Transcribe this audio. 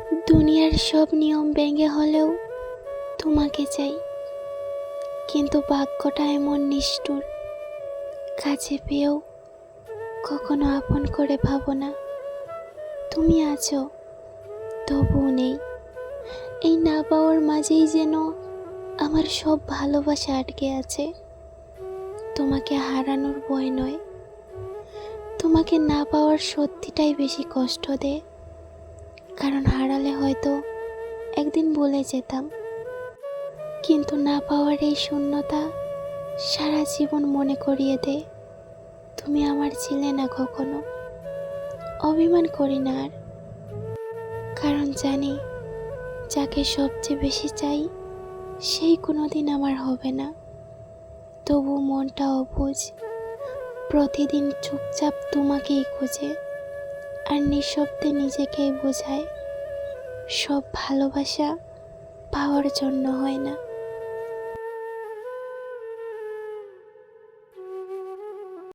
দুনিয়ার সব নিয়ম ভেঙে হলেও তোমাকে চাই, কিন্তু ভাগ্যটা এমন নিষ্ঠুর, কাছে পেয়েও কখনো আপন করে ভাবো না। তুমি আছো, তবুও নেই। এই না পাওয়ার মাঝেই যেন আমার সব ভালোবাসা আটকে আছে। তোমাকে হারানোর ভয় নয়, তোমাকে না পাওয়ার সত্যিটাই বেশি কষ্ট দেয়। কারণ হারালে হয়তো একদিন ভুলে যেতাম, কিন্তু না পাওয়ার এই শূন্যতা সারা জীবন মনে করিয়ে দেয় তুমি আমার ছিলে না কখনো। অভিমান করি না আর, কারণ জানি যাকে সবচেয়ে বেশি চাই সেই কোনোদিন আমার হবে না। তবু মনটা অবুঝ, প্রতিদিন চুপচাপ তোমাকেই খুঁজে, আর নিঃশব্দে নিজেকেই বোঝায় সব ভালোবাসা পাওয়ার জন্য হয় না।